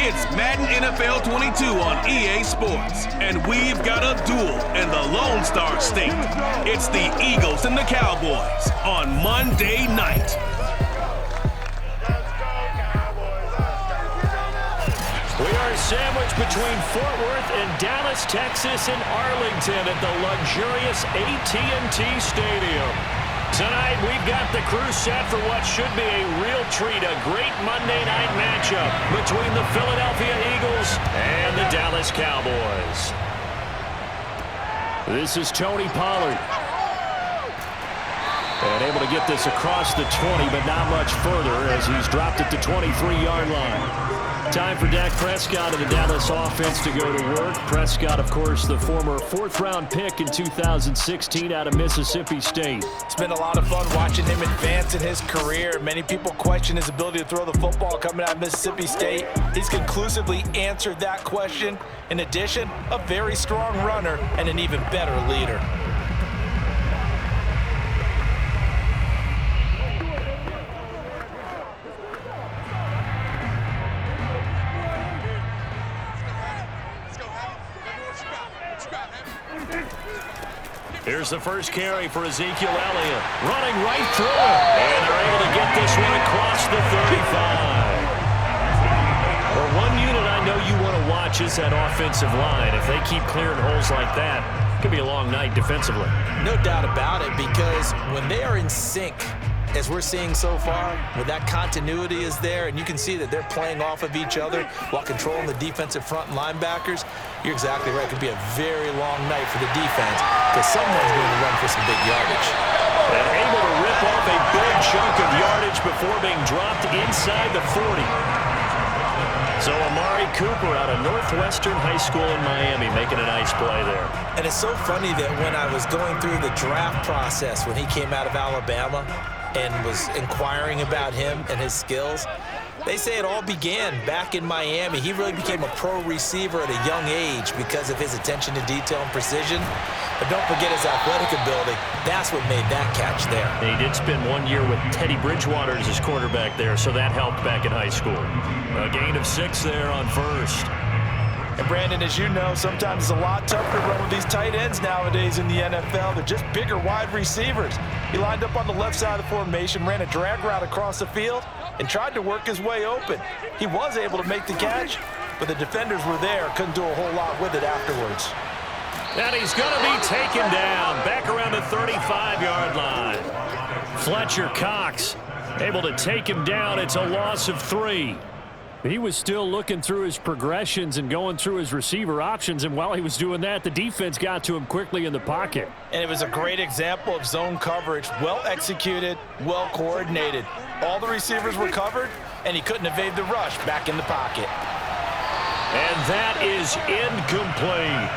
It's Madden NFL 22 on EA Sports, and we've got a duel in the Lone Star State. It's the Eagles and the Cowboys on Monday night. We are sandwiched between Fort Worth and Dallas, Texas, and Arlington at the luxurious AT&T Stadium. Tonight, we've got the crew set for what should be a real treat, a great Monday night matchup between the Philadelphia Eagles and the Dallas Cowboys. This is Tony Pollard. And able to get this across the 20, but not much further as he's dropped at the 23-yard line. Time for Dak Prescott of the Dallas offense to go to work. Prescott, of course, the former fourth-round pick in 2016 out of Mississippi State. It's been a lot of fun watching him advance in his career. Many people question his ability to throw the football coming out of Mississippi State. He's conclusively answered that question. In addition, a very strong runner and an even better leader. Here's the first carry for Ezekiel Elliott. Running right through it. And they're able to get this one across the 35. Well, one unit I know you want to watch is that offensive line. If they keep clearing holes like that, it could be a long night defensively. No doubt about it, because when they are in sync, as we're seeing so far, when that continuity is there, and you can see that they're playing off of each other while controlling the defensive front and linebackers, you're exactly right. It could be a very long night for the defense because someone's going to run for some big yardage. And able to rip off a big chunk of yardage before being dropped inside the 40. So Amari Cooper out of Northwestern High School in Miami making a nice play there. And it's so funny that when I was going through the draft process when he came out of Alabama and was inquiring about him and his skills, they say it all began back in Miami. He really became a pro receiver at a young age because of his attention to detail and precision. But don't forget his athletic ability. That's what made that catch there. And he did spend 1 year with Teddy Bridgewater as his quarterback there, so that helped back in high school. A gain of 6 there on first. And Brandon, as you know, sometimes it's a lot tougher to run with these tight ends nowadays in the NFL. They're just bigger wide receivers. He lined up on the left side of the formation, ran a drag route across the field, and tried to work his way open. He was able to make the catch, but the defenders were there, couldn't do a whole lot with it afterwards. And he's going to be taken down back around the 35-yard line. Fletcher Cox able to take him down. It's a loss of 3. He was still looking through his progressions and going through his receiver options, and while he was doing that, the defense got to him quickly in the pocket. And it was a great example of zone coverage, well executed, well coordinated. All the receivers were covered, and he couldn't evade the rush back in the pocket. And that is incomplete.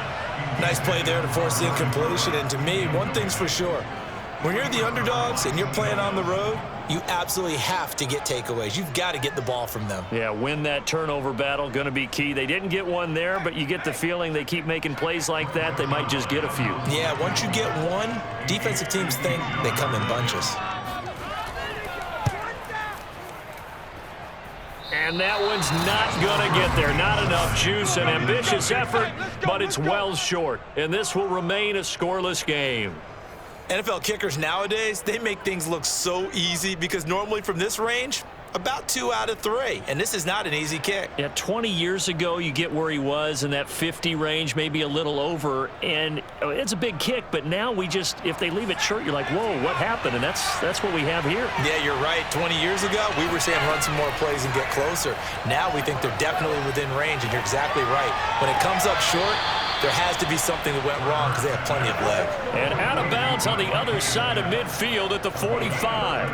Nice play there to force the incompletion, and to me, one thing's for sure. When you're the underdogs and you're playing on the road, you absolutely have to get takeaways. You've got to get the ball from them. Yeah, win that turnover battle, going to be key. They didn't get one there, but you get the feeling they keep making plays like that, they might just get a few. Yeah, once you get one, defensive teams think they come in bunches. And that one's not going to get there. Not enough juice. An ambitious effort, but it's well short. And this will remain a scoreless game. NFL kickers nowadays, they make things look so easy because normally from this range, about 2 out of 3. And this is not an easy kick. Yeah, 20 years ago, you get where he was in that 50 range, maybe a little over. And it's a big kick, but now we just, if they leave it short, you're like, whoa, what happened? And that's what we have here. Yeah, you're right. 20 years ago, we were saying run some more plays and get closer. Now we think they're definitely within range, and you're exactly right. When it comes up short, there has to be something that went wrong because they have plenty of leg. And out of bounds on the other side of midfield at the 45.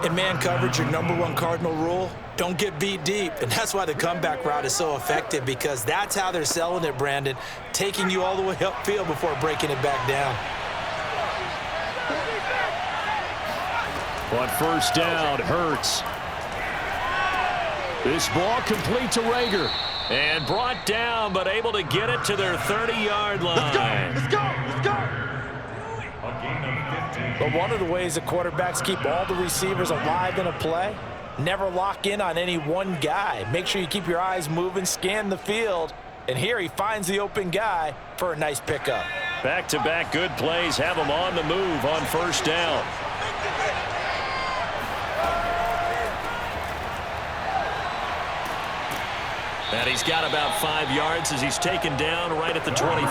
In man coverage, your #1 cardinal rule, don't get beat deep. And that's why the comeback route is so effective, because that's how they're selling it, Brandon, taking you all the way upfield before breaking it back down. On first down, Hurts. This ball complete to Rager. And brought down, but able to get it to their 30-yard line. Let's go! Let's go! But one of the ways the quarterbacks keep all the receivers alive in a play Never lock in on any one guy. Make sure you keep your eyes moving, scan the field, and here he finds the open guy for a nice pickup. Back-to-back good plays have him on the move on first down. And he's got about 5 yards as he's taken down right at the 25.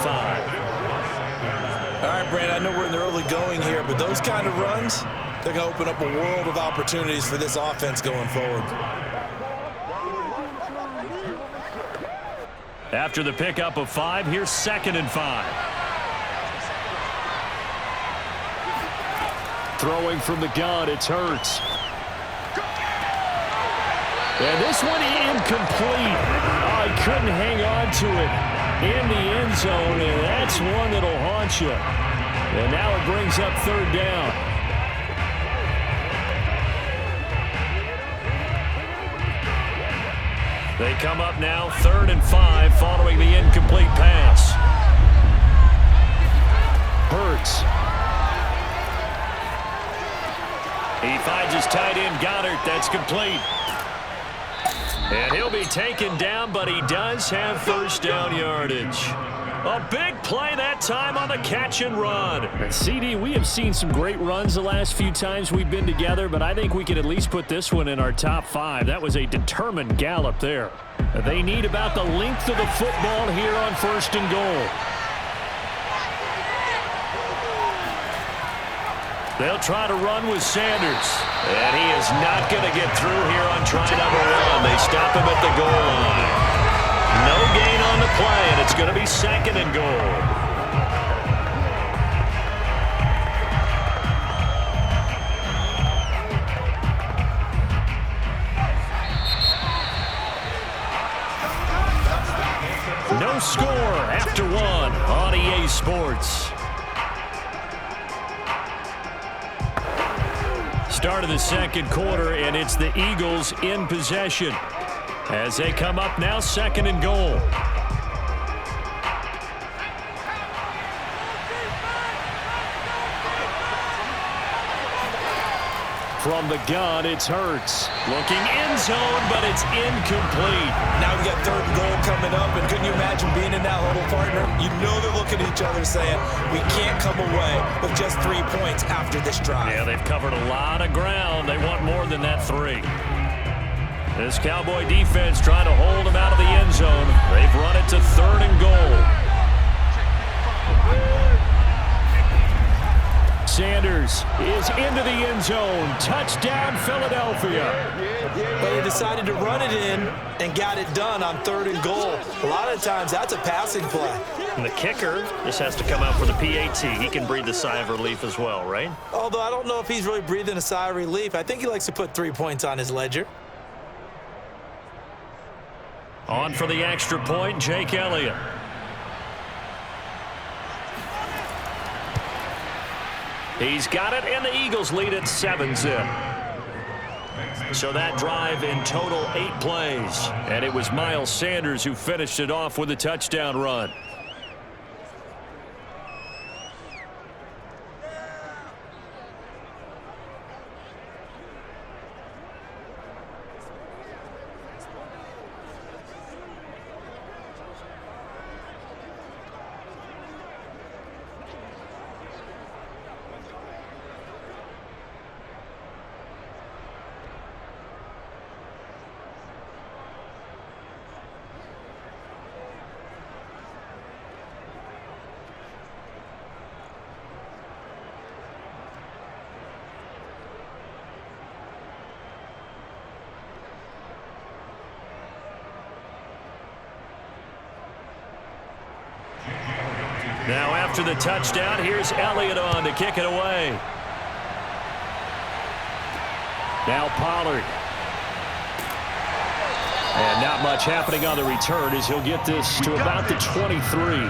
All right, Brad, I know we're in the early going here, but those kind of runs, they're going to open up a world of opportunities for this offense going forward. After the pickup of 5, here's 2nd and 5. Throwing from the gun, it's Hurts. And this one incomplete. Oh, he couldn't hang on to it in the end zone, and that's one that'll haunt you. And now it brings up 3rd down. They come up now 3rd and 5 following the incomplete pass. Hurts. He finds his tight end Goddard. That's complete. And he'll be taken down, but he does have first down yardage. A big play that time on the catch and run. And CD, we have seen some great runs the last few times we've been together, but I think we could at least put this one in our top 5. That was a determined gallop there. They need about the length of the football here on 1st and goal. They'll try to run with Sanders. And he is not going to get through here on try number 1. They stop him at the goal line. No gain on the play, and it's going to be 2nd and goal. No score after 1 on EA Sports. Start of the 2nd quarter, and it's the Eagles in possession as they come up now 2nd and goal. From the gun, it's Hurts. Looking end zone, but it's incomplete. Now we got 3rd and goal coming up, and couldn't you imagine being in that huddle, partner? You know they're looking at each other saying, we can't come away with just 3 points after this drive. Yeah, they've covered a lot of ground. They want more than that 3. This Cowboy defense trying to hold them out of the end zone. They've run it to 3rd and goal. Sanders is into the end zone. Touchdown, Philadelphia. But he decided to run it in and got it done on 3rd and goal. A lot of times, that's a passing play. And the kicker just has to come out for the PAT. He can breathe the sigh of relief as well, right? Although I don't know if he's really breathing a sigh of relief. I think he likes to put 3 points on his ledger. On for the extra point, Jake Elliott. He's got it, and the Eagles lead at 7-zip. So that drive in total 8 plays. And it was Miles Sanders who finished it off with a touchdown run. Now after the touchdown, here's Elliott on to kick it away. Now Pollard. And not much happening on the return as he'll get this to about the 23.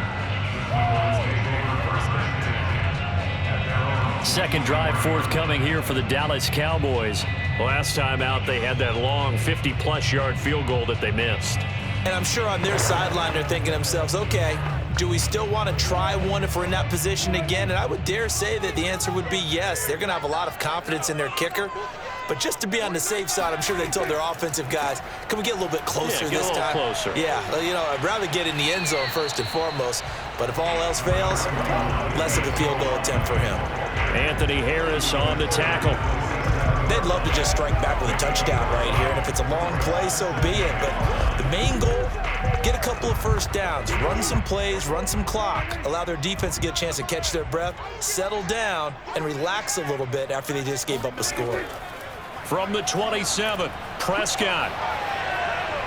Second drive forthcoming here for the Dallas Cowboys. Last time out, they had that long 50-plus yard field goal that they missed. And I'm sure on their sideline they're thinking to themselves, okay, do we still want to try one if we're in that position again? And I would dare say that the answer would be yes. They're going to have a lot of confidence in their kicker. But just to be on the safe side, I'm sure they told their offensive guys, can we get a little bit closer this time? Get a little closer. Yeah, I'd rather get in the end zone first and foremost. But if all else fails, less of a field goal attempt for him. Anthony Harris on the tackle. They'd love to just strike back with a touchdown right here. And if it's a long play, so be it. But the main goal, get a couple of first downs, run some plays, run some clock, allow their defense to get a chance to catch their breath, settle down, and relax a little bit after they just gave up a score. From the 27, Prescott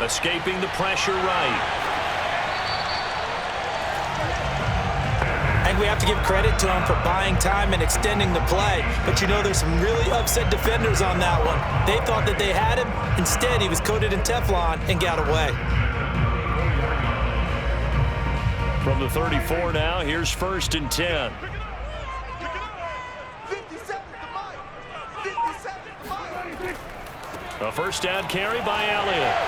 escaping the pressure right. And we have to give credit to him for buying time and extending the play. But there's some really upset defenders on that one. They thought that they had him. Instead, he was coated in Teflon and got away. From the 34 now, here's 1st and 10. A first down carry by Elliott.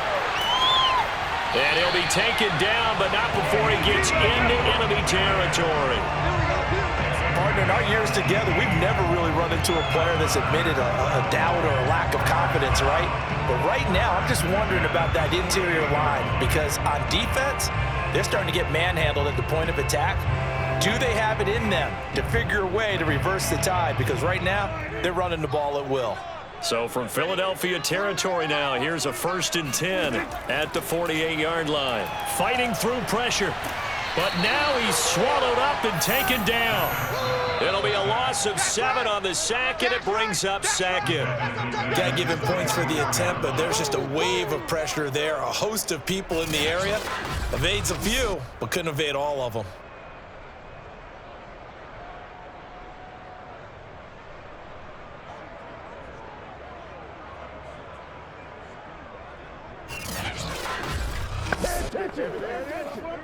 And he'll be taken down, but not before he gets into enemy territory. Partner, in our years together, we've never really run into a player that's admitted a doubt or a lack of confidence, right? But right now, I'm just wondering about that interior line because on defense, they're starting to get manhandled at the point of attack. Do they have it in them to figure a way to reverse the tide? Because right now, they're running the ball at will. So from Philadelphia territory now, here's a 1st and 10 at the 48-yard line. Fighting through pressure, but now he's swallowed up and taken down. It'll be a loss of 7 on the sack, and it brings up 2nd. Got to give him points for the attempt, but there's just a wave of pressure there. A host of people in the area. Evades a few, but couldn't evade all of them.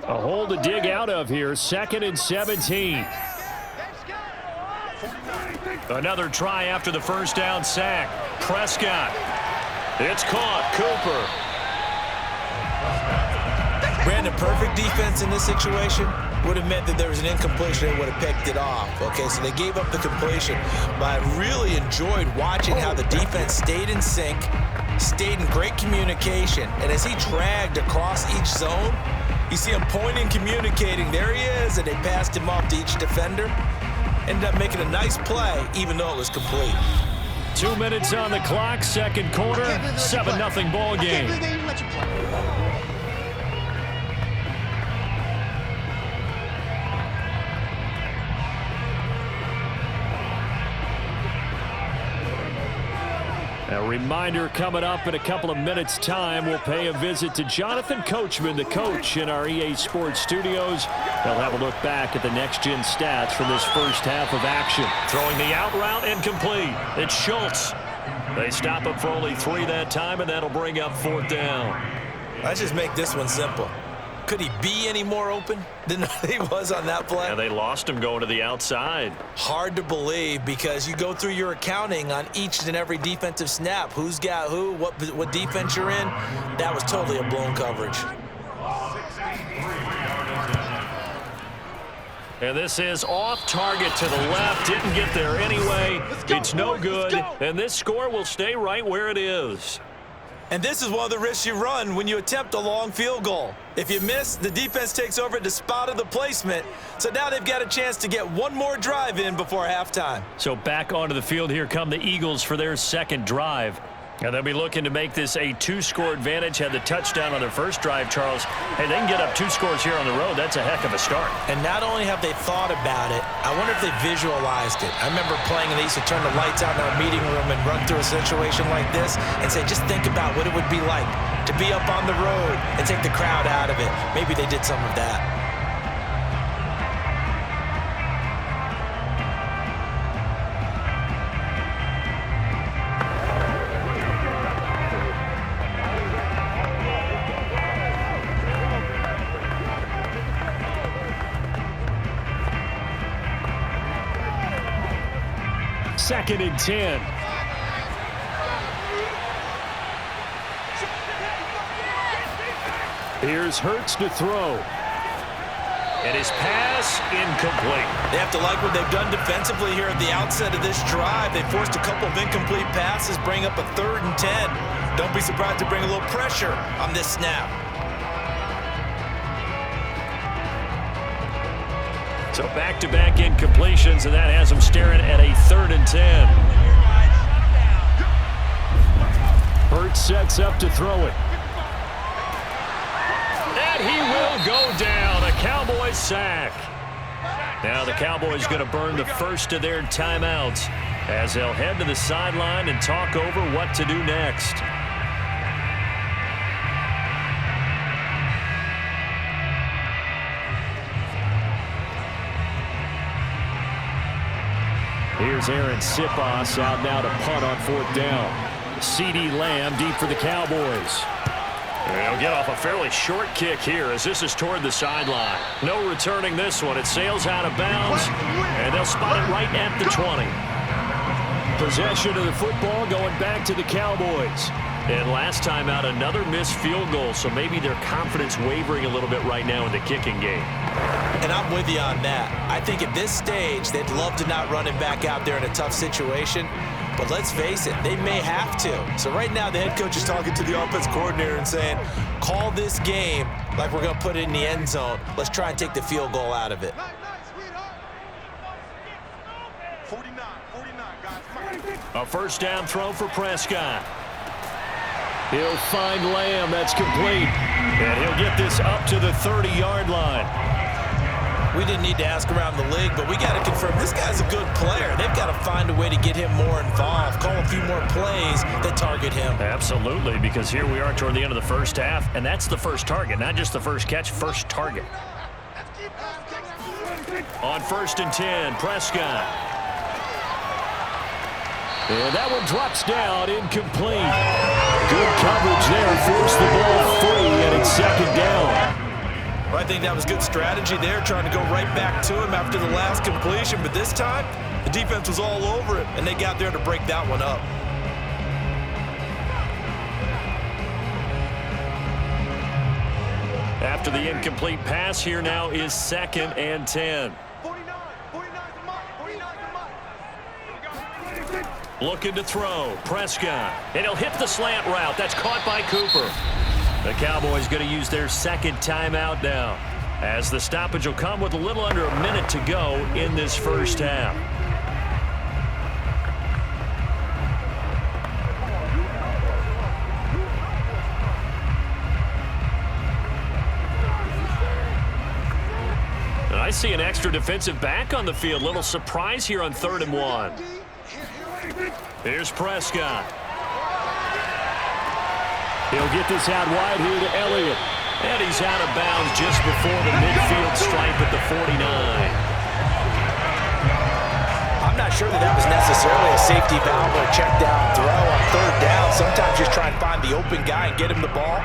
A hole to dig out of here, 2nd and 17. Another try after the first down sack. Prescott. It's caught. Cooper. Brandon, perfect defense in this situation would have meant that there was an incompletion and would have picked it off. Okay, so they gave up the completion. But I really enjoyed watching how the defense stayed in sync, stayed in great communication, and as he dragged across each zone, you see him pointing, communicating. There he is, and they passed him off to each defender. Ended up making a nice play, even though it was complete. 2 minutes on the clock, 2nd quarter, 7-0 ball game. A reminder coming up in a couple of minutes' time. We'll pay a visit to Jonathan Coachman, the coach in our EA Sports studios. They'll have a look back at the next-gen stats from this first half of action. Throwing the out route incomplete. It's Schultz. They stop him for only 3 that time, and that'll bring up 4th down. Let's just make this one simple. Could he be any more open than he was on that play? And they lost him going to the outside. Hard to believe because you go through your accounting on each and every defensive snap. Who's got who, what defense you're in. That was totally a blown coverage. And this is off target to the left. Didn't get there anyway. It's no good. And this score will stay right where it is. And this is one of the risks you run when you attempt a long field goal. If you miss, the defense takes over at the spot of the placement. So now they've got a chance to get one more drive in before halftime. So back onto the field, here come the Eagles for their 2nd drive. And they'll be looking to make this a 2-score advantage. Had the touchdown on their first drive, Charles. Hey, they can get up 2 scores here on the road. That's a heck of a start. And not only have they thought about it, I wonder if they visualized it. I remember playing and they used to turn the lights out in our meeting room and run through a situation like this and say, just think about what it would be like to be up on the road and take the crowd out of it. Maybe they did some of that. Second and 10. Here's Hurts to throw. And his pass incomplete. They have to like what they've done defensively here at the outset of this drive. They forced a couple of incomplete passes, bring up a 3rd and 10. Don't be surprised to bring a little pressure on this snap. So back-to-back incompletions, and that has them staring at a 3rd and 10. Hurts sets up to throw it. And he will go down. A Cowboys sack. Now the Cowboys going to burn the first of their timeouts as they'll head to the sideline and talk over what to do next. Here's Aaron Sipos out now to punt on 4th down. CeeDee Lamb deep for the Cowboys. They'll get off a fairly short kick here as this is toward the sideline. No returning this one. It sails out of bounds, and they'll spot it right at the 20. Possession of the football going back to the Cowboys. And last time out, another missed field goal, so maybe their confidence wavering a little bit right now in the kicking game. And I'm with you on that. I think at this stage, they'd love to not run him back out there in a tough situation. But let's face it, they may have to. So right now, the head coach is talking to the offense coordinator and saying, call this game like we're going to put it in the end zone. Let's try and take the field goal out of it. 49, guys. A first down throw for Prescott. He'll find Lamb. That's complete. And he'll get this up to the 30-yard line. We didn't need to ask around the league, but we got to confirm this guy's a good player. They've got to find a way to get him more involved, call a few more plays that target him. Absolutely, because here we are toward the end of the first half, and that's the first target, not just the first catch, first target. On 1st and 10, Prescott. And that one drops down, incomplete. Good coverage there, forced the ball free, and it's 2nd down. Well, I think that was good strategy there, trying to go right back to him after the last completion. But this time, the defense was all over it, and they got there to break that one up. After the incomplete pass, here now is 2nd and 10. 49, 49, Looking to throw, Prescott. And he'll hit the slant route. That's caught by Cooper. The Cowboys going to use their 2nd timeout now, as the stoppage will come with a little under a minute to go in this first half. And I see an extra defensive back on the field. Little surprise here on 3rd and 1. Here's Prescott. He'll get this out wide here to Elliott. And he's out of bounds just before the midfield stripe at the 49. I'm not sure that was necessarily a safety valve or a check down throw on 3rd down. Sometimes just try and find the open guy and get him the ball.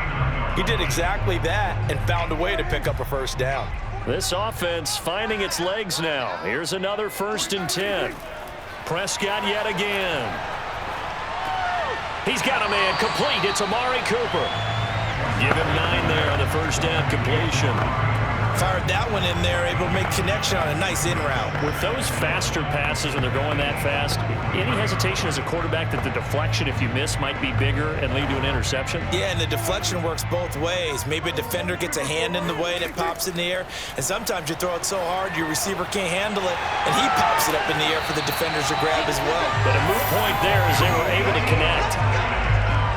He did exactly that and found a way to pick up a 1st down. This offense finding its legs now. Here's another 1st and 10. Prescott yet again. He's got a man complete. It's Amari Cooper. Give him 9 there on the first down completion. Fired that one in there, able to make connection on a nice in route. With those faster passes when they're going that fast, any hesitation as a quarterback that the deflection, if you miss, might be bigger and lead to an interception? Yeah, and the deflection works both ways. Maybe a defender gets a hand in the way and it pops in the air, and sometimes you throw it so hard your receiver can't handle it, and he pops it up in the air for the defenders to grab as well. But a moot point there as they were able to connect.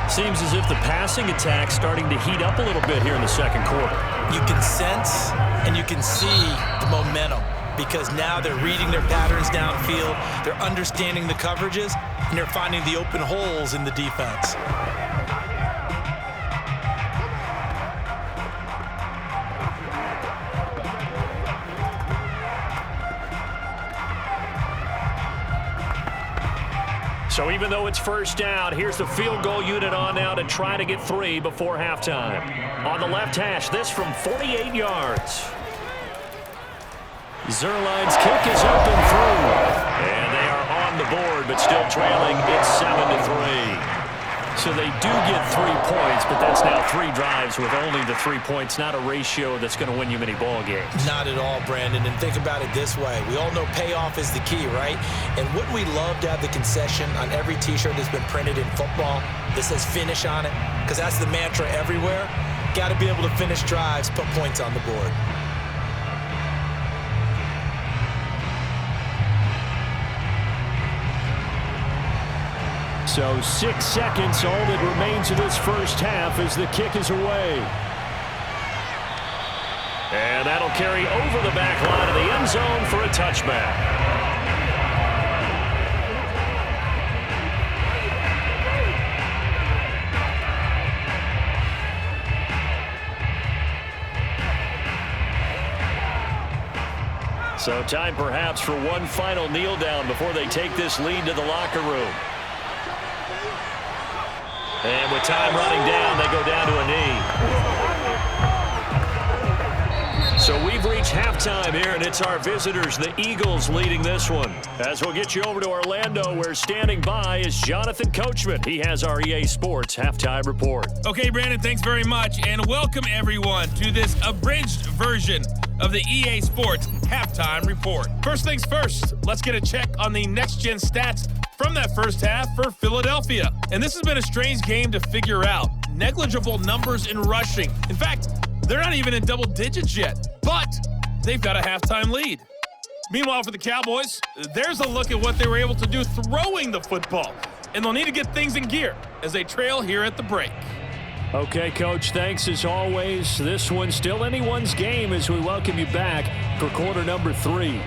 Seems as if the passing attack's starting to heat up a little bit here in the second quarter. You can sense and you can see the momentum because now they're reading their patterns downfield, they're understanding the coverages, and they're finding the open holes in the defense. So even though it's first down, here's the field goal unit on now to try to get 3 before halftime. On the left hash, this from 48 yards. Zerline's kick is up and through. And they are on the board, but still trailing. It's 7-3. So they do get 3 points, but that's now 3 drives with only the 3 points, not a ratio that's going to win you many ball games. Not at all, Brandon. And think about it this way. We all know payoff is the key, right? And wouldn't we love to have the concession on every T-shirt that's been printed in football that says finish on it? Because that's the mantra everywhere. Got to be able to finish drives, put points on the board. So 6 seconds, all that remains of this first half as the kick is away. And that'll carry over the back line of the end zone for a touchback. So time perhaps for one final kneel down before they take this lead to the locker room. And with time running down, they go down to a knee. So we've reached halftime here, and it's our visitors, the Eagles, leading this one. As we'll get you over to Orlando, where standing by is Jonathan Coachman. He has our EA Sports halftime report. Okay, Brandon, thanks very much, and welcome everyone to this abridged version of the EA Sports halftime report. First things first, let's get a check on the next-gen stats from that first half for Philadelphia. And this has been a strange game to figure out. Negligible numbers in rushing. In fact, they're not even in double digits yet, but they've got a halftime lead. Meanwhile, for the Cowboys, there's a look at what they were able to do throwing the football. And they'll need to get things in gear as they trail here at the break. Okay, Coach, thanks as always. This one's still anyone's game as we welcome you back for quarter number 3.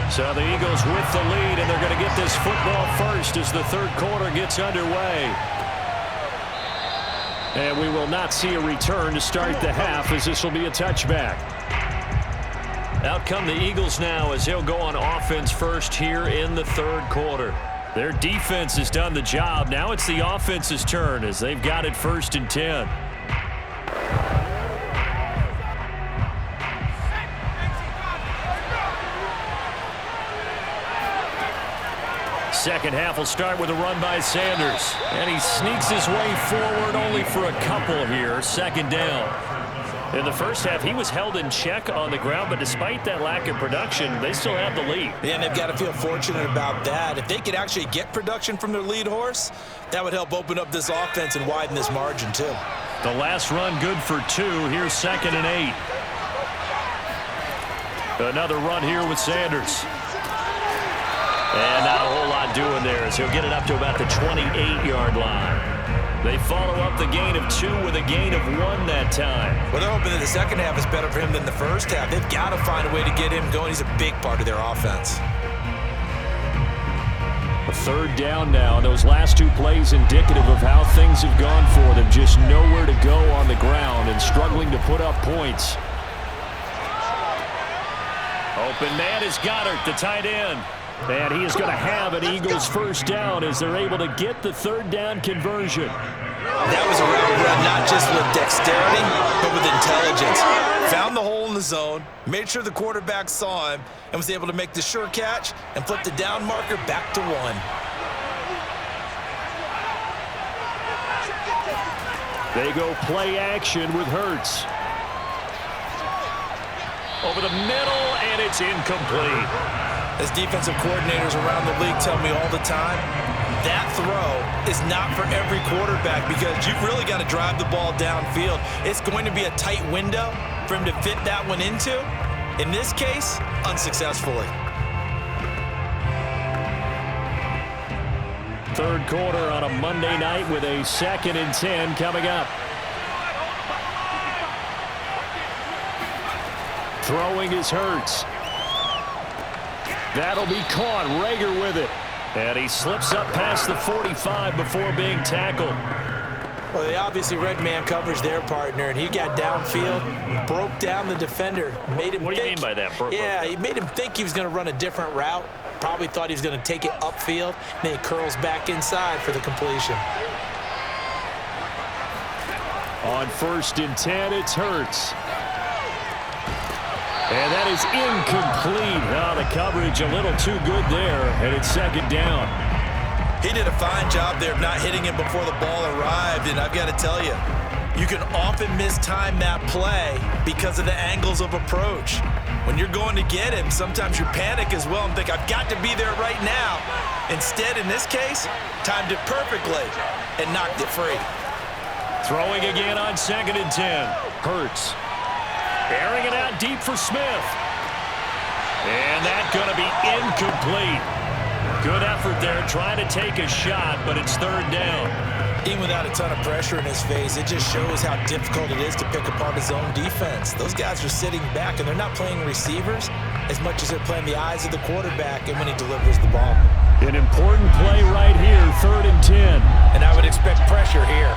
So the Eagles with the lead, and they're going to get this football first as the third quarter gets underway. And we will not see a return to start the half, as this will be a touchback. Out come the Eagles now as they'll go on offense first here in the third quarter. Their defense has done the job. Now it's the offense's turn as they've got it 1st and 10. Second half will start with a run by Sanders. And he sneaks his way forward only for a couple here. 2nd down. In the first half, he was held in check on the ground, but despite that lack of production, they still have the lead. Yeah, and they've got to feel fortunate about that. If they could actually get production from their lead horse, that would help open up this offense and widen this margin, too. The last run good for 2. Here's 2nd and 8. Another run here with Sanders. And not a whole lot doing there as he'll get it up to about the 28-yard line. They follow up the gain of 2 with a gain of 1 that time. Well, they're hoping that the second half is better for him than the first half. They've got to find a way to get him going. He's a big part of their offense. A 3rd down now. Those last 2 plays indicative of how things have gone for them. Just nowhere to go on the ground and struggling to put up points. Open man is Goddard, the tight end. And he is going to have an Eagles 1st down as they're able to get the 3rd down conversion. That was a route run, not just with dexterity, but with intelligence. Found the hole in the zone, made sure the quarterback saw him, and was able to make the sure catch and flip the down marker back to 1. They go play action with Hurts. Over the middle, and it's incomplete. As defensive coordinators around the league tell me all the time, that throw is not for every quarterback because you've really got to drive the ball downfield. It's going to be a tight window for him to fit that one into. In this case, unsuccessfully. Third quarter on a Monday night with a 2nd and 10 coming up. Throwing is Hurts. That'll be caught. Rager with it. And he slips up past the 45 before being tackled. Well, they obviously read man coverage their partner, and he got downfield, broke down the defender, made him What do you mean by that? Yeah, he made him think he was going to run a different route. Probably thought he was going to take it upfield, and then he curls back inside for the completion. On 1st and 10, it's Hurts. And that is incomplete. Oh, the coverage a little too good there, and it's 2nd down. He did a fine job there of not hitting him before the ball arrived, and I've got to tell you, you can often mistime that play because of the angles of approach. When you're going to get him, sometimes you panic as well and think, I've got to be there right now. Instead, in this case, timed it perfectly and knocked it free. Throwing again on 2nd and 10. Hurts. Airing it out deep for Smith. And that's going to be incomplete. Good effort there trying to take a shot, but it's 3rd down. Even without a ton of pressure in his face, it just shows how difficult it is to pick apart his own defense. Those guys are sitting back, and they're not playing receivers as much as they're playing the eyes of the quarterback and when he delivers the ball. An important play right here, 3rd and 10. And I would expect pressure here.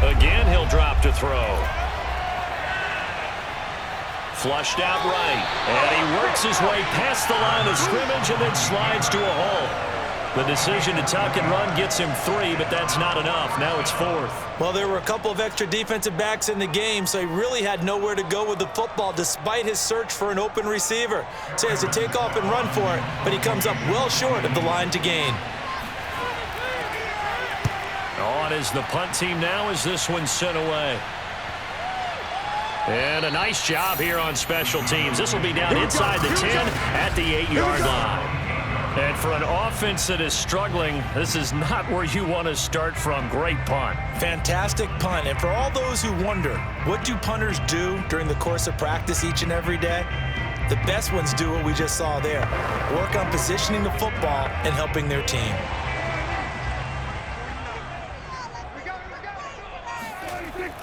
Again, he'll drop to throw. Flushed out right. And he works his way past the line of scrimmage and then slides to a hole. The decision to tuck and run gets him 3, but that's not enough. Now it's 4th. Well, there were a couple of extra defensive backs in the game, so he really had nowhere to go with the football despite his search for an open receiver. So he has to take off and run for it, but he comes up well short of the line to gain. On is the punt team now as this one's sent away. And a nice job here on special teams. This will be down inside the 10 at the 8-yard line. And for an offense that is struggling, this is not where you want to start from. Great punt. Fantastic punt. And for all those who wonder, what do punters do during the course of practice each and every day? The best ones do what we just saw there. Work on positioning the football and helping their team.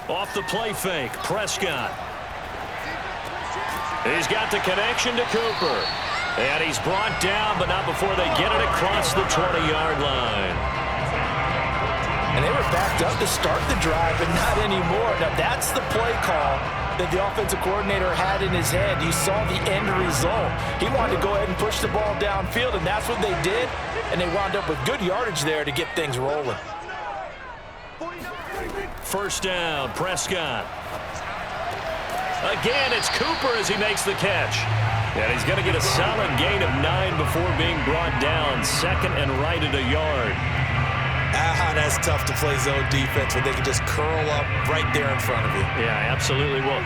Off the play fake, Prescott. He's got the connection to Cooper. And he's brought down, but not before they get it across the 20-yard line. And they were backed up to start the drive, but not anymore. Now, that's the play call that the offensive coordinator had in his head. You saw the end result. He wanted to go ahead and push the ball downfield, and that's what they did. And they wound up with good yardage there to get things rolling. 1st down, Prescott. Again, it's Cooper as he makes the catch. And he's going to get a solid gain of 9 before being brought down. 2nd and right at a yard. That's tough to play zone defense when they can just curl up right there in front of you. Yeah, absolutely. Well,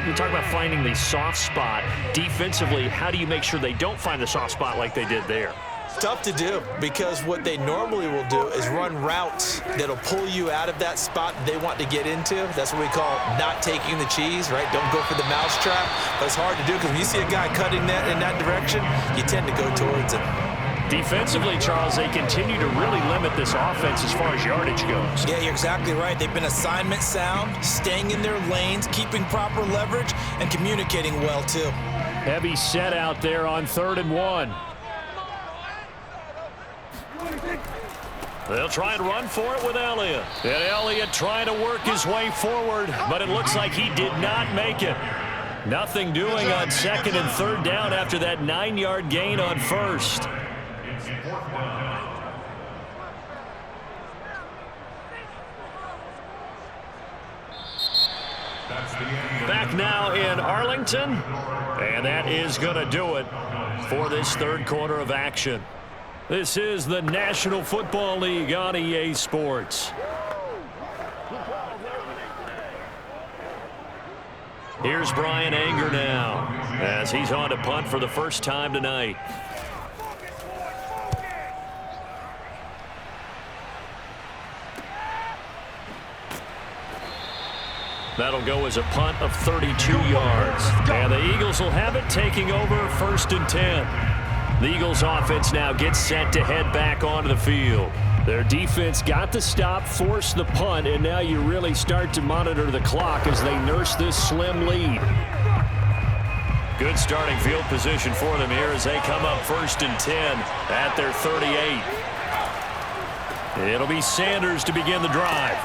we talk about finding the soft spot. Defensively, how do you make sure they don't find the soft spot like they did there? Tough to do because what they normally will do is run routes that'll pull you out of that spot they want to get into. That's what we call not taking the cheese, right? Don't go for the mousetrap. But it's hard to do because when you see a guy cutting that in that direction, you tend to go towards it. Defensively, Charles, they continue to really limit this offense as far as yardage goes. Yeah, you're exactly right. They've been assignment sound, staying in their lanes, keeping proper leverage, and communicating well, too. Heavy set out there on 3rd and 1. They'll try and run for it with Elliott. And Elliott trying to work his way forward, but it looks like he did not make it. Nothing doing on 2nd and 3rd down after that 9-yard gain on 1st. Back now in Arlington, and that is going to do it for this 3rd quarter of action. This is the National Football League on EA Sports. Here's Brian Anger now as he's on to punt for the first time tonight. That'll go as a punt of 32 yards. And the Eagles will have it, taking over 1st and 10. The Eagles offense now gets set to head back onto the field. Their defense got the stop, forced the punt, and now you really start to monitor the clock as they nurse this slim lead. Good starting field position for them here as they come up 1st and 10 at their 38. It'll be Sanders to begin the drive.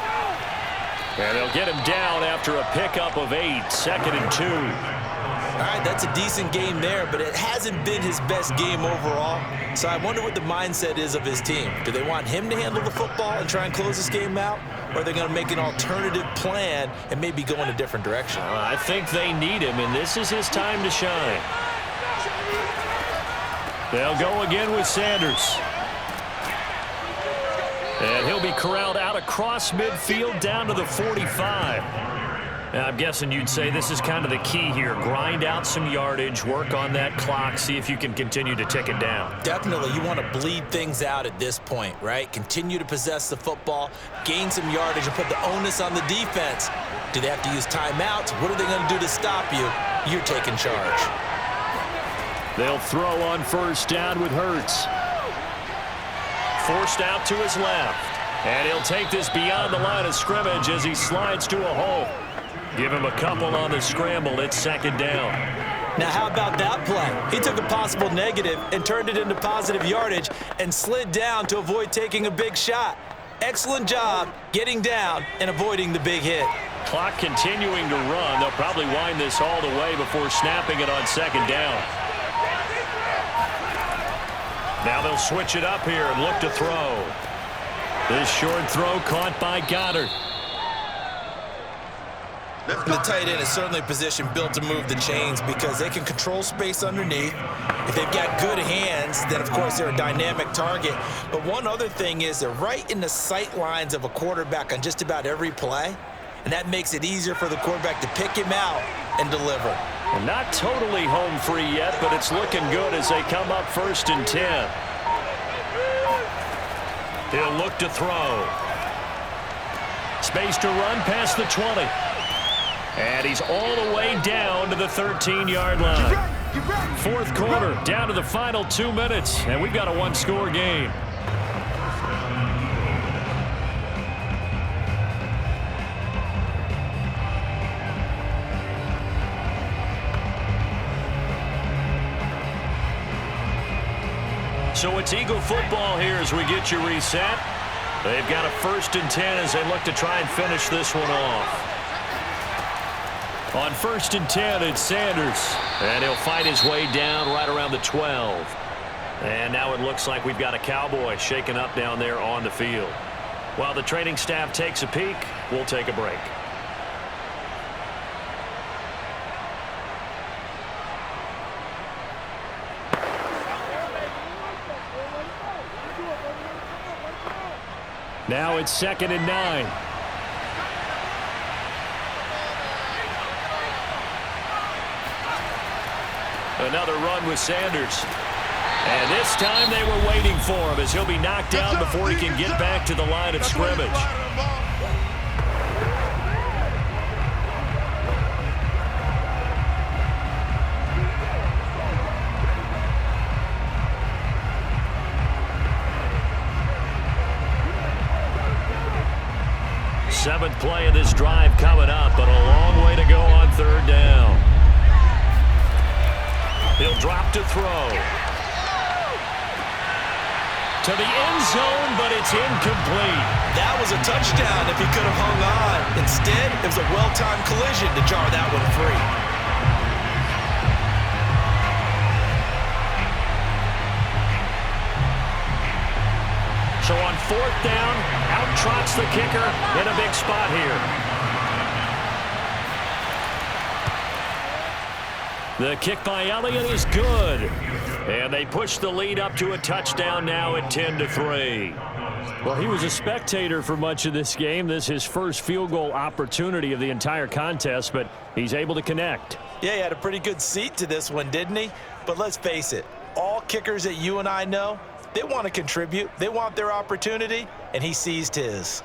And they'll get him down after a pickup of 8, 2nd and 2. All right, that's a decent game there, but it hasn't been his best game overall. So I wonder what the mindset is of his team. Do they want him to handle the football and try and close this game out? Or are they going to make an alternative plan and maybe go in a different direction? I think they need him, and this is his time to shine. They'll go again with Sanders. And he'll be corralled out across midfield down to the 45. Now, I'm guessing you'd say this is kind of the key here. Grind out some yardage, work on that clock, see if you can continue to tick it down. Definitely. You want to bleed things out at this point, right? Continue to possess the football, gain some yardage, and put the onus on the defense. Do they have to use timeouts? What are they going to do to stop you? You're taking charge. They'll throw on first down with Hurts. Forced out to his left. And he'll take this beyond the line of scrimmage as he slides to a hole. Give him a couple on the scramble. It's 2nd down. Now, how about that play? He took a possible negative and turned it into positive yardage and slid down to avoid taking a big shot. Excellent job getting down and avoiding the big hit. Clock continuing to run. They'll probably wind this all the way before snapping it on 2nd down. Now they'll switch it up here and look to throw. This short throw caught by Goddard. The tight end is certainly a position built to move the chains because they can control space underneath. If they've got good hands, then of course they're a dynamic target. But one other thing is they're right in the sight lines of a quarterback on just about every play. And that makes it easier for the quarterback to pick him out and deliver. And not totally home free yet, but it's looking good as they come up 1st and 10. He'll look to throw. Space to run past the 20. And he's all the way down to the 13-yard line. 4th quarter, down to the final 2 minutes, and we've got a one-score game. So it's Eagle football here as we get you reset. They've got a 1st and 10 as they look to try and finish this one off. On 1st and 10, it's Sanders. And he'll fight his way down right around the 12. And now it looks like we've got a Cowboy shaken up down there on the field. While the training staff takes a peek, we'll take a break. Now it's 2nd and 9. Another run with Sanders. And this time they were waiting for him as he'll be knocked down before he can get back to the line of scrimmage. Seventh play of this drive coming up, but a long way to go on 3rd down. He'll drop to throw. To the end zone, but it's incomplete. That was a touchdown if he could have hung on. Instead, it was a well-timed collision to jar that one free. So on 4th down, out trots the kicker in a big spot here. The kick by Elliott is good. And they push the lead up to a touchdown now at 10-3. Well, he was a spectator for much of this game. This is his first field goal opportunity of the entire contest, but he's able to connect. Yeah, he had a pretty good seat to this one, didn't he? But let's face it, all kickers that you and I know, they want to contribute. They want their opportunity, and he seized his.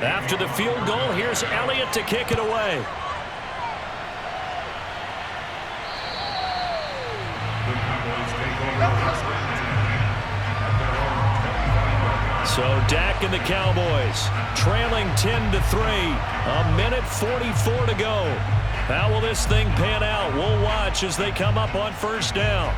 After the field goal, here's Elliott to kick it away. So Dak and the Cowboys trailing 10-3. A minute 44 to go. How will this thing pan out? We'll watch as they come up on first down.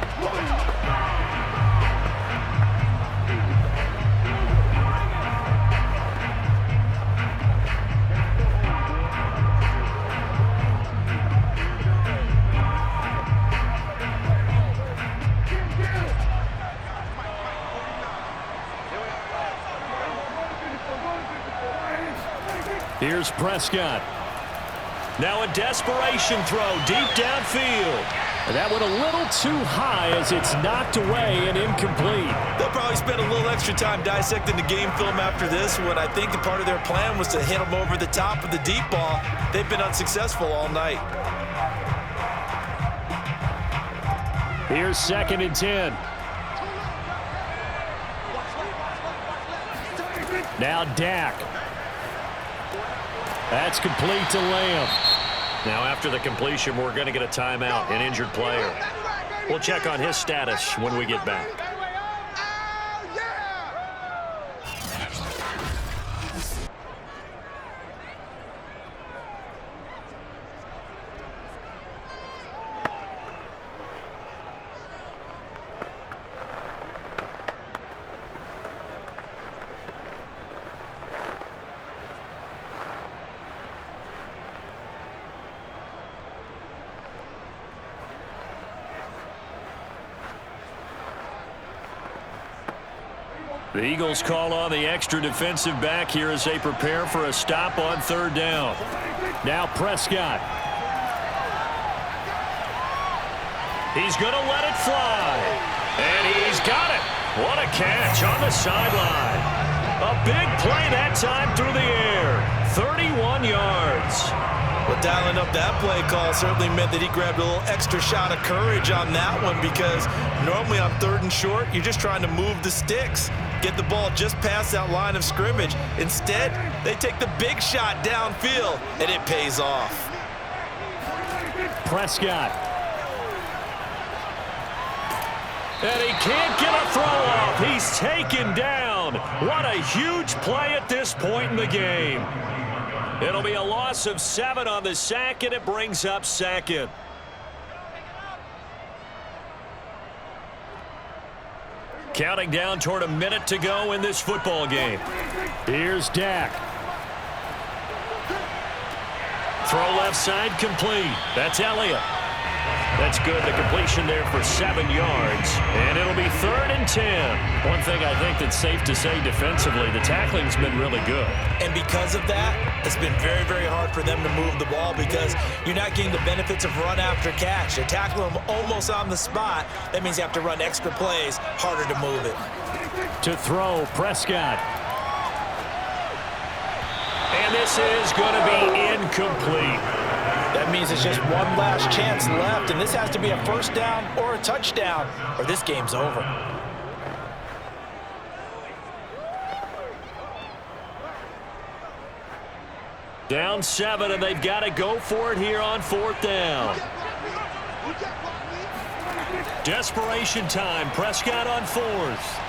Here's Prescott. Now a desperation throw deep downfield. That went a little too high as it's knocked away and incomplete. They'll probably spend a little extra time dissecting the game film after this one. I think part of their plan was to hit them over the top of the deep ball. They've been unsuccessful all night. Here's 2nd and 10. Now Dak. That's complete to Lamb. Now after the completion, we're going to get a timeout, an injured player. We'll check on his status when we get back. The Eagles call on the extra defensive back here as they prepare for a stop on 3rd down. Now Prescott. He's going to let it fly. And he's got it. What a catch on the sideline. A big play that time through the air. 31 yards. Well, dialing up that play call certainly meant that he grabbed a little extra shot of courage on that one, because normally on 3rd and short, you're just trying to move the sticks, get the ball just past that line of scrimmage. Instead, they take the big shot downfield, and it pays off. Prescott. And he can't get a throw off. He's taken down. What a huge play at this point in the game. It'll be a loss of 7 on the sack, and it brings up 2nd. Counting down toward a minute to go in this football game. Here's Dak. Throw left side complete. That's Elliott. That's good. The completion there for 7 yards. And it'll be 3rd and 10. One thing I think that's safe to say defensively, the tackling's been really good. And because of that, it's been very, very hard for them to move the ball, because you're not getting the benefits of run after catch. They tackle them almost on the spot. That means you have to run extra plays, harder to move it. To throw, Prescott. And this is going to be incomplete. That means it's just one last chance left, and this has to be a 1st down or a touchdown, or this game's over. Down 7, and they've got to go for it here on 4th down. Desperation time. Prescott on 4th.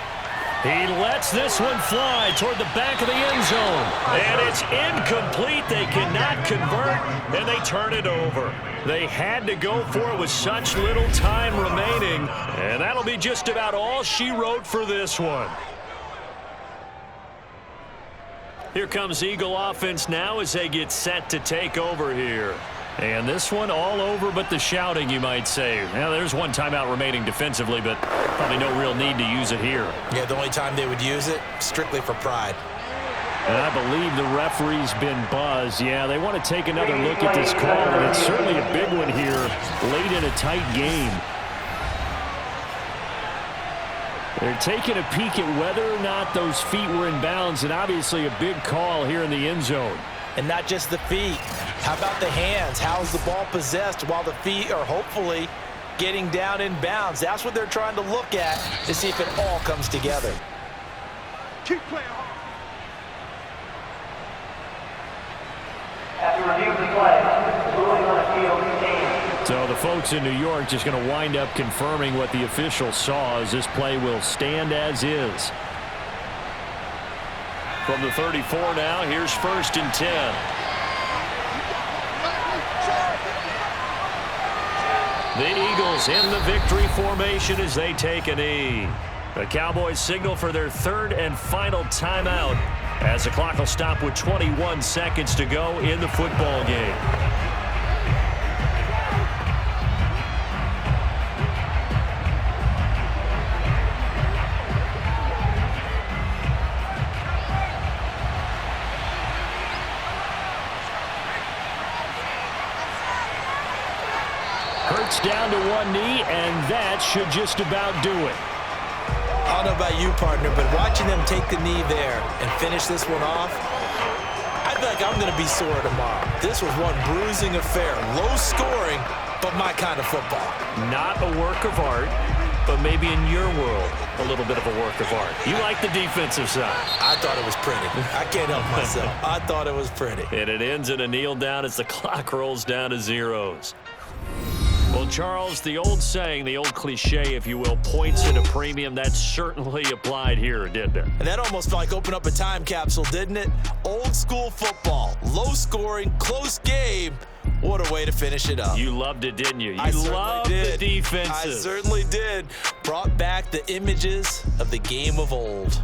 He lets this one fly toward the back of the end zone. And it's incomplete. They cannot convert, and they turn it over. They had to go for it with such little time remaining, and that'll be just about all she wrote for this one. Here comes Eagle offense now as they get set to take over here. And this one all over but the shouting, you might say. Now, there's one timeout remaining defensively, but probably no real need to use it here. Yeah, the only time they would use it, strictly for pride. And I believe the referee's been buzzed. Yeah, they want to take another look at this call, and it's certainly a big one here late in a tight game. They're taking a peek at whether or not those feet were in bounds, and obviously a big call here in the end zone. And not just the feet. How about the hands? How is the ball possessed while the feet are hopefully getting down in bounds? That's what they're trying to look at to see if it all comes together. Keep playing hard. So the folks folks in New York just going to wind up confirming what the officials saw, as this play will stand as is. From the 34 now, here's 1st and 10. The Eagles in the victory formation as they take a knee. The Cowboys signal for their 3rd and final timeout as the clock will stop with 21 seconds to go in the football game. Hurts down to one knee, and that should just about do it. I don't know about you, partner, but watching them take the knee there and finish this one off, I feel like I'm going to be sore tomorrow. This was one bruising affair. Low scoring, but my kind of football. Not a work of art, but maybe in your world, a little bit of a work of art. You like the defensive side. I thought it was pretty. I can't help myself. I thought it was pretty. And it ends in a kneel down as the clock rolls down to zeros. Well, Charles, the old saying, the old cliche, if you will, points at a premium, that certainly applied here, didn't it? And that almost felt like opened up a time capsule, didn't it? Old school football, low scoring, close game. What a way to finish it up. You loved it, didn't you? You loved the defenses. I certainly did. Brought back the images of the game of old.